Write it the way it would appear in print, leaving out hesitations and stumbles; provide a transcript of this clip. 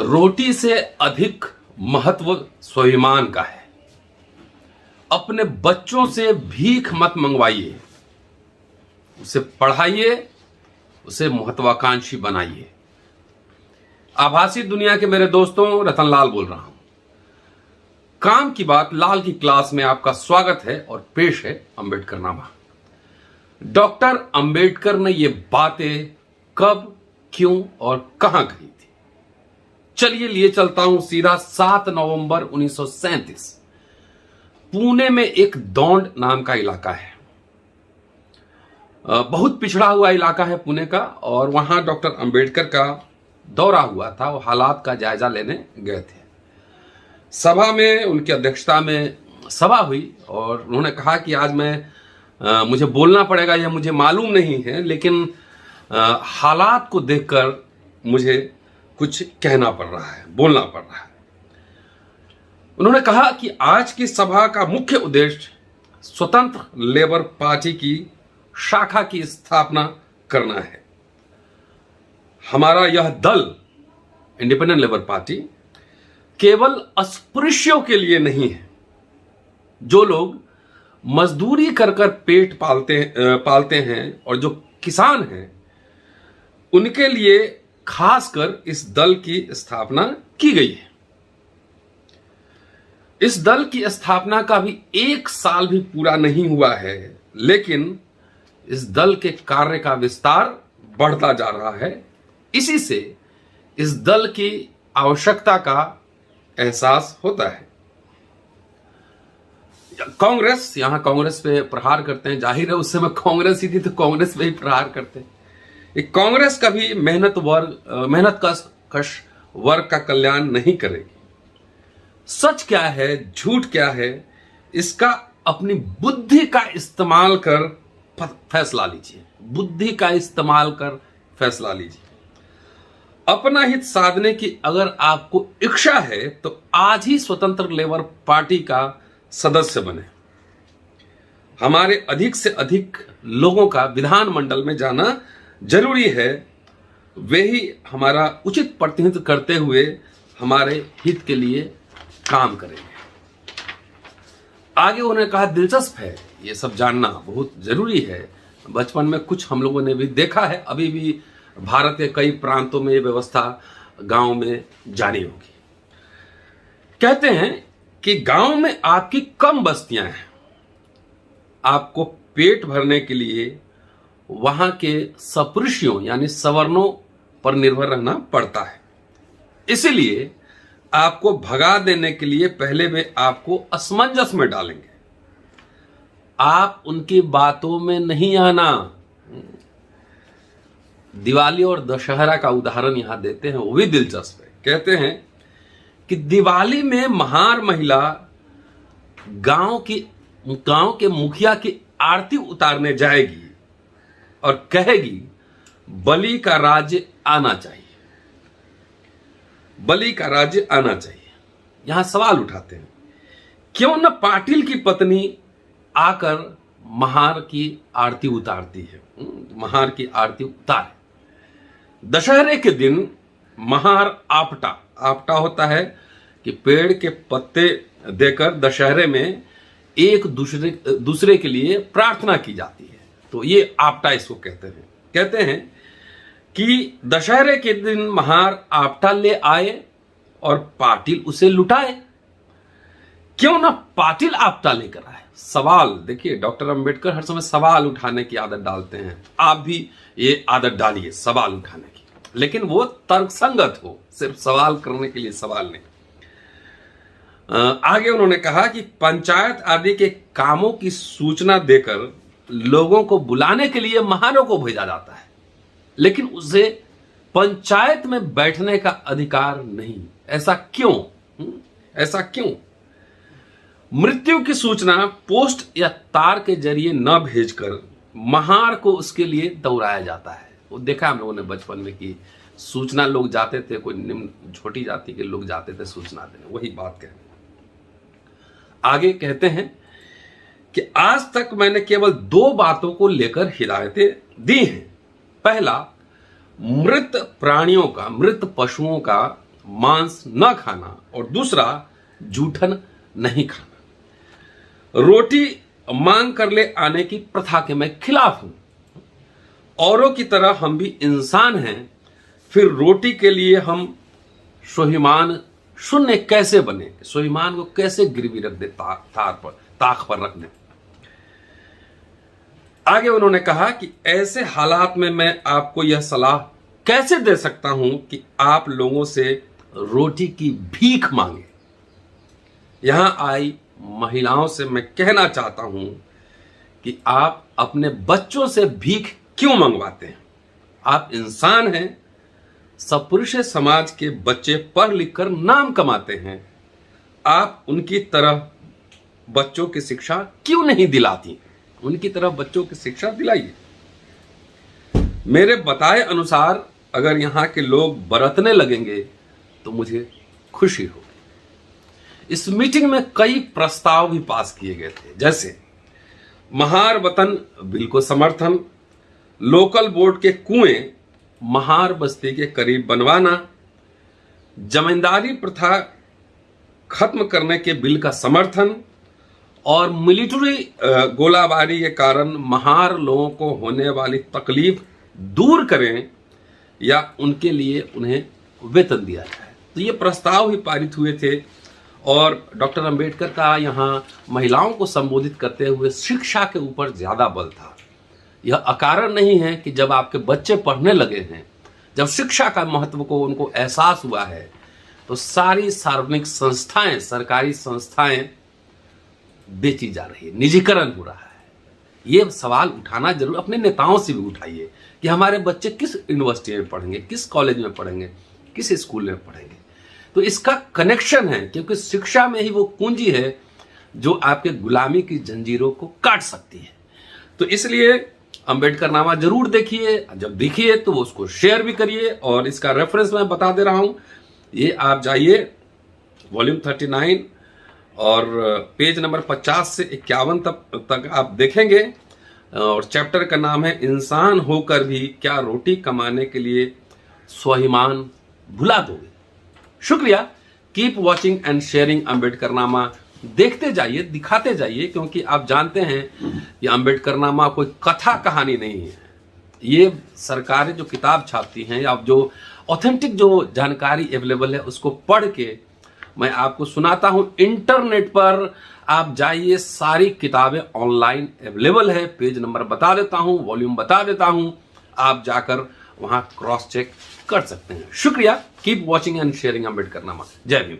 रोटी से अधिक महत्व स्वाभिमान का है। अपने बच्चों से भीख मत मंगवाइए, उसे पढ़ाइए, उसे महत्वाकांक्षी बनाइए। आभासी दुनिया के मेरे दोस्तों, रतनलाल बोल रहा हूं। काम की बात लाल की क्लास में आपका स्वागत है और पेश है अंबेडकरनामा। डॉक्टर अंबेडकर ने ये बातें कब, क्यों और कहां कही थी? चलिए लिए चलता हूं सीधा 7 नवंबर 1937। पुणे में एक दौंड नाम का इलाका है, बहुत पिछड़ा हुआ इलाका है पुणे का, और वहां डॉक्टर अंबेडकर का दौरा हुआ था। वो हालात का जायजा लेने गए थे। सभा में उनकी अध्यक्षता में सभा हुई और उन्होंने कहा कि आज मुझे बोलना पड़ेगा, यह मुझे मालूम नहीं है, लेकिन हालात को देखकर मुझे कुछ कहना पड़ रहा है, बोलना पड़ रहा है। उन्होंने कहा कि आज की सभा का मुख्य उद्देश्य स्वतंत्र लेबर पार्टी की शाखा की स्थापना करना है। हमारा यह दल, इंडिपेंडेंट लेबर पार्टी, केवल अस्पृश्यों के लिए नहीं है। जो लोग मजदूरी कर कर पेट पालते हैं और जो किसान हैं, उनके लिए खासकर इस दल की स्थापना की गई है। इस दल की स्थापना का भी 1 साल भी पूरा नहीं हुआ है, लेकिन इस दल के कार्य का विस्तार बढ़ता जा रहा है। इसी से इस दल की आवश्यकता का एहसास होता है। कांग्रेस, यहां कांग्रेस पे प्रहार करते हैं, जाहिर है उस समय कांग्रेस ही थी तो कांग्रेस पे ही प्रहार करते हैं। कांग्रेस कभी मेहनत कश वर्ग का कल्याण नहीं करेगी। सच क्या है, झूठ क्या है, इसका अपनी बुद्धि का इस्तेमाल कर फैसला लीजिए। बुद्धि का इस्तेमाल कर फैसला लीजिए। अपना हित साधने की अगर आपको इच्छा है तो आज ही स्वतंत्र लेबर पार्टी का सदस्य बने। हमारे अधिक से अधिक लोगों का विधानमंडल में जाना जरूरी है। वे ही हमारा उचित प्रतिनिधित्व करते हुए हमारे हित के लिए काम करेंगे। आगे उन्होंने कहा, दिलचस्प है, ये सब जानना बहुत जरूरी है। बचपन में कुछ हम लोगों ने भी देखा है, अभी भी भारत के कई प्रांतों में ये व्यवस्था गांव में जारी होगी। कहते हैं कि गांव में आपकी कम बस्तियां हैं, आपको पेट भरने के लिए वहां के सपुरुषों यानी सवर्णों पर निर्भर रहना पड़ता है। इसलिए आपको भगा देने के लिए पहले वे आपको असमंजस में डालेंगे। आप उनकी बातों में नहीं आना। दिवाली और दशहरा का उदाहरण यहां देते हैं, वो भी दिलचस्प है। कहते हैं कि दिवाली में महार महिला गांव के मुखिया की आरती उतारने जाएगी और कहेगी, बलि का राज्य आना चाहिए, बलि का राज्य आना चाहिए। यहां सवाल उठाते हैं, क्यों न पाटिल की पत्नी आकर महार की आरती उतारती है, महार की आरती उतारे। दशहरे के दिन महार आपटा होता है कि पेड़ के पत्ते देकर दशहरे में एक दूसरे के लिए प्रार्थना की जाती है, तो ये आपटा इसको कहते हैं। कहते हैं कि दशहरे के दिन महार आपटा ले आए और पाटिल उसे लुटाए। क्यों ना पाटिल आपटा लेकर आए? सवाल देखिए, डॉक्टर अंबेडकर हर समय सवाल उठाने की आदत डालते हैं। आप भी ये आदत डालिए सवाल उठाने की, लेकिन वो तर्कसंगत हो, सिर्फ सवाल करने के लिए सवाल नहीं। आगे उन्होंने कहा कि पंचायत आदि के कामों की सूचना देकर लोगों को बुलाने के लिए महारों को भेजा जाता है, लेकिन उसे पंचायत में बैठने का अधिकार नहीं। ऐसा क्यों? ऐसा क्यों? मृत्यु की सूचना पोस्ट या तार के जरिए न भेजकर महार को उसके लिए दौड़ाया जाता है। वो देखा हम लोगों ने बचपन में कि सूचना लोग जाते थे, कोई निम्न छोटी जाति के लोग जाते थे सूचना देने, वही बात कहने। आगे कहते हैं कि आज तक मैंने केवल 2 बातों को लेकर हिदायतें दी हैं। पहला, मृत प्राणियों का, मृत पशुओं का मांस न खाना और दूसरा जूठन नहीं खाना। रोटी मांग कर ले आने की प्रथा के मैं खिलाफ हूं। औरों की तरह हम भी इंसान हैं, फिर रोटी के लिए हम स्वाभिमान शून्य कैसे बने? स्वाभिमान को कैसे गिरवी रख दे, ताक पर रख दे? आगे उन्होंने कहा कि ऐसे हालात में मैं आपको यह सलाह कैसे दे सकता हूं कि आप लोगों से रोटी की भीख मांगे। यहां आई महिलाओं से मैं कहना चाहता हूं कि आप अपने बच्चों से भीख क्यों मंगवाते हैं? आप इंसान हैं, सपुरुष समाज के बच्चे पढ़ लिख कर नाम कमाते हैं, आप उनकी तरह बच्चों की शिक्षा क्यों नहीं दिलाती? उनकी तरह बच्चों की शिक्षा दिलाइए। मेरे बताए अनुसार अगर यहाँ के लोग बरतने लगेंगे तो मुझे खुशी होगी। इस मीटिंग में कई प्रस्ताव भी पास किए गए थे, जैसे महार वतन बिल को समर्थन, लोकल बोर्ड के कुएं महार बस्ती के करीब बनवाना, जमींदारी प्रथा खत्म करने के बिल का समर्थन और मिलिट्री गोलाबारी के कारण महार लोगों को होने वाली तकलीफ दूर करें या उनके लिए उन्हें वेतन दिया जाए। तो ये प्रस्ताव भी पारित हुए थे और डॉक्टर अंबेडकर का यहाँ महिलाओं को संबोधित करते हुए शिक्षा के ऊपर ज़्यादा बल था। यह अकारण नहीं है कि जब आपके बच्चे पढ़ने लगे हैं, जब शिक्षा का महत्व को उनको एहसास हुआ है, तो सारी सार्वजनिक संस्थाएं, सरकारी संस्थाएं बेची जा रही है, निजीकरण हो रहा है। ये सवाल उठाना जरूर, अपने नेताओं से भी उठाइए कि हमारे बच्चे किस यूनिवर्सिटी में पढ़ेंगे, किस कॉलेज में पढ़ेंगे, किस स्कूल में पढ़ेंगे। तो इसका कनेक्शन है, क्योंकि शिक्षा में ही वो कुंजी है जो आपके गुलामी की जंजीरों को काट सकती है। तो इसलिए अंबेडकर नामा जरूर देखिए, जब देखिए तो उसको शेयर भी करिए। और इसका रेफरेंस मैं बता दे रहा हूं, ये आप जाइए वॉल्यूम 39 और पेज नंबर 50 से 51 तक आप देखेंगे। और चैप्टर का नाम है इंसान होकर भी क्या रोटी कमाने के लिए स्वाभिमान भुला दोगे। शुक्रिया। Keep watching and sharing Ambedkar नामा। देखते जाइए, दिखाते जाइए, क्योंकि आप जानते हैं कि अंबेडकर नामा कोई कथा कहानी नहीं है। ये सरकारें जो किताब छापती हैं या जो ऑथेंटिक जो जानकारी अवेलेबल है उसको पढ़ के मैं आपको सुनाता हूं। इंटरनेट पर आप जाइए, सारी किताबें ऑनलाइन अवेलेबल है। पेज नंबर बता देता हूं, वॉल्यूम बता देता हूं, आप जाकर वहां क्रॉस चेक कर सकते हैं। शुक्रिया। Keep watching and sharing Ambedkar नामा। जय भीम।